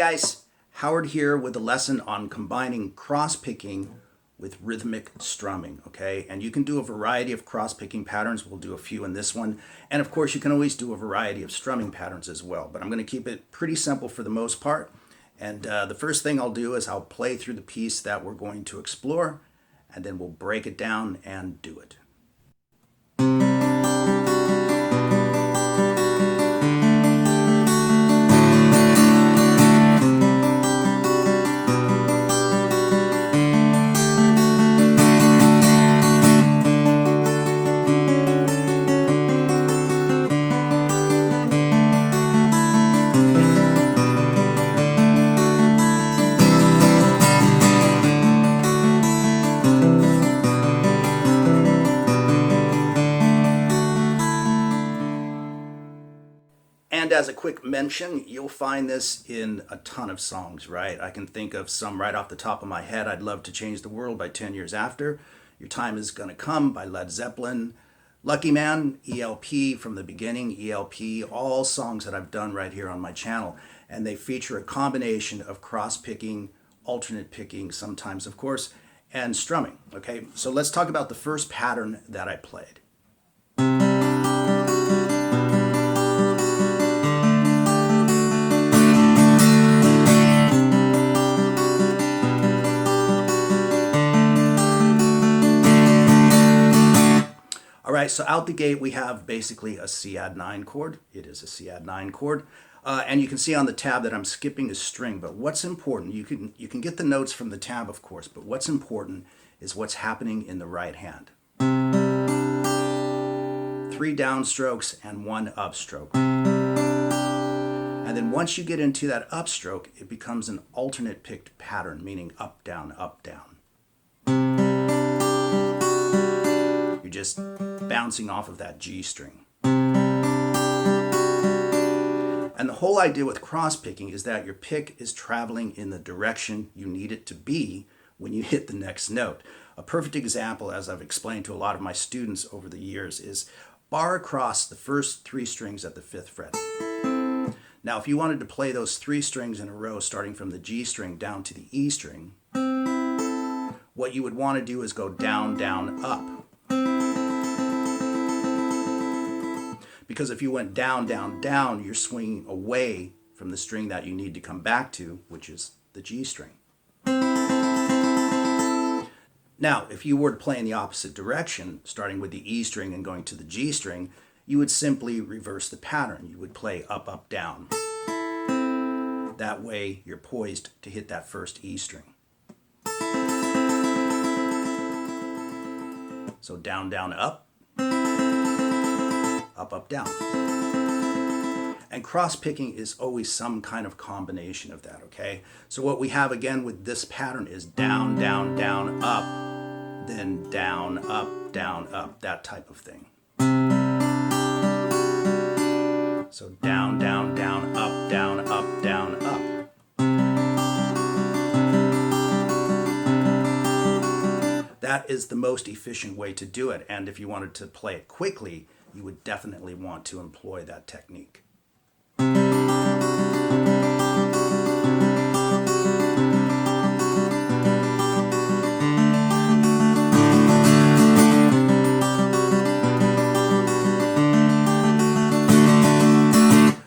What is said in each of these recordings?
guys, Howard here with a lesson on combining cross-picking with rhythmic strumming, okay? And you can do a variety of cross-picking patterns. We'll do a few in this one. And of course, you can always do a variety of strumming patterns as well. But I'm going to keep it pretty simple for the most part. And the first thing I'll do is I'll play through the piece that we're going to explore, and then we'll break it down and do it. And as a quick mention, you'll find this in a ton of songs, right? I can think of some right off the top of my head. I'd Love to Change the World by 10 Years After. Your Time Is Gonna Come by Led Zeppelin. Lucky Man, ELP, From the Beginning, ELP, all songs that I've done right here on my channel. And they feature a combination of cross-picking, alternate picking, sometimes of course, and strumming, okay? So let's talk about the first pattern that I played. All right, so out the gate we have basically a C add 9 chord. It is a C add 9 chord. And you can see on the tab that I'm skipping a string, but what's important, you can get the notes from the tab of course, but what's important is what's happening in the right hand. 3 downstrokes and 1 upstroke. And then once you get into that upstroke, it becomes an alternate picked pattern, meaning up, down, up, down. You're just bouncing off of that G string. And the whole idea with cross-picking is that your pick is traveling in the direction you need it to be when you hit the next note. A perfect example, as I've explained to a lot of my students over the years, is bar across the first 3 strings at the 5th fret. Now, if you wanted to play those 3 strings in a row, starting from the G string down to the E string, what you would want to do is go down, down, up. Because if you went down, down, down, you're swinging away from the string that you need to come back to, which is the G string. Now, if you were to play in the opposite direction, starting with the E string and going to the G string, you would simply reverse the pattern. You would play up, up, down. That way, you're poised to hit that first E string. So down, down, up. Up, up, down. And cross-picking is always some kind of combination of that, okay? So what we have again with this pattern is down, down, down, up, then down, up, that type of thing. So down, down, down, up, down, up, down, up. That is the most efficient way to do it, and if you wanted to play it quickly, you would definitely want to employ that technique.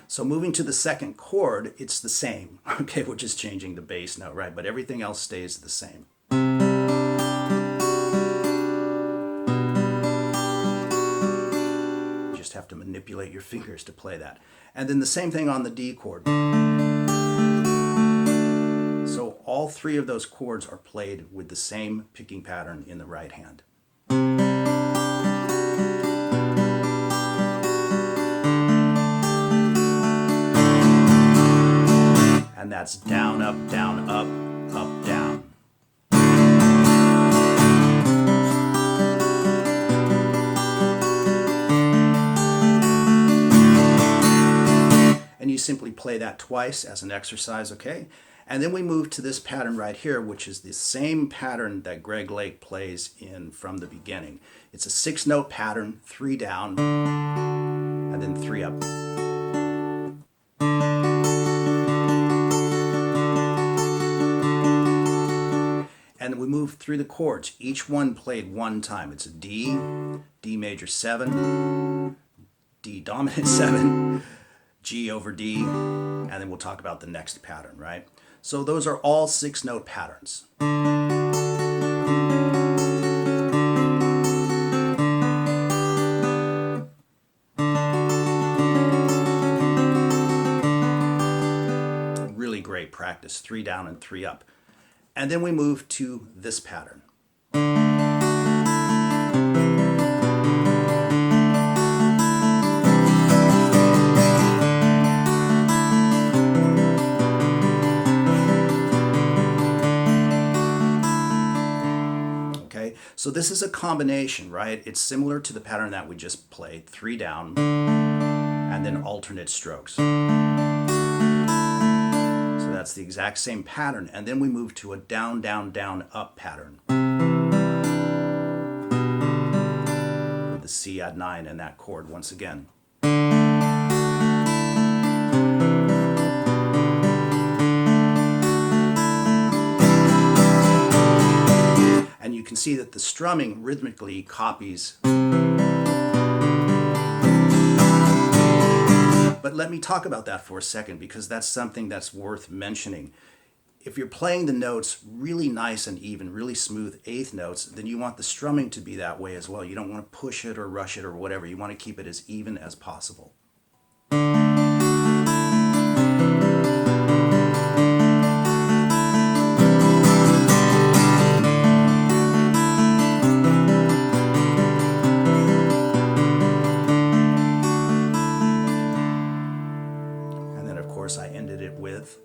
So moving to the second chord, it's the same. Okay, we're just changing the bass note, right? But everything else stays the same. Have to manipulate your fingers to play that. And then the same thing on the D chord. So all 3 of those chords are played with the same picking pattern in the right hand. And that's down, up, down, up, up, down. And you simply play that twice as an exercise, okay? And then we move to this pattern right here, which is the same pattern that Greg Lake plays in From the Beginning. It's a 6-note pattern, 3 down, and then 3 up. through the chords, each one played one time. It's a D, D major 7, D dominant 7, G over D, and then we'll talk about the next pattern, right? So those are all 6-note patterns. Really great practice, 3 down and 3 up. And then we move to this pattern. Okay, so this is a combination, right? It's similar to the pattern that we just played, 3 down and then alternate strokes. That's the exact same pattern, and then we move to a down, down, down, up pattern with the C add 9 and that chord once again. And you can see that the strumming rhythmically copies. But let me talk about that for a second, because that's something that's worth mentioning. If you're playing the notes really nice and even, really smooth eighth notes, then you want the strumming to be that way as well. You don't want to push it or rush it or whatever. You want to keep it as even as possible. I ended it with.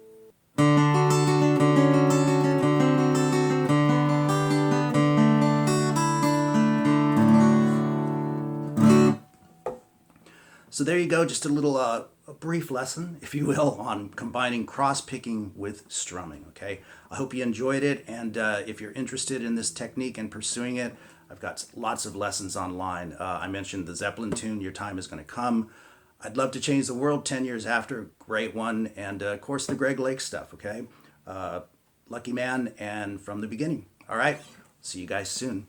So there you go, just a little a brief lesson, if you will, on combining cross-picking with strumming, okay? I hope you enjoyed it, and if you're interested in this technique and pursuing it, I've got lots of lessons online. I mentioned the Zeppelin tune, Your Time Is Gonna Come. I'd Love to Change the World 10 Years After, great one. And of course the Greg Lake stuff, okay? Lucky Man and From the Beginning. All right, see you guys soon.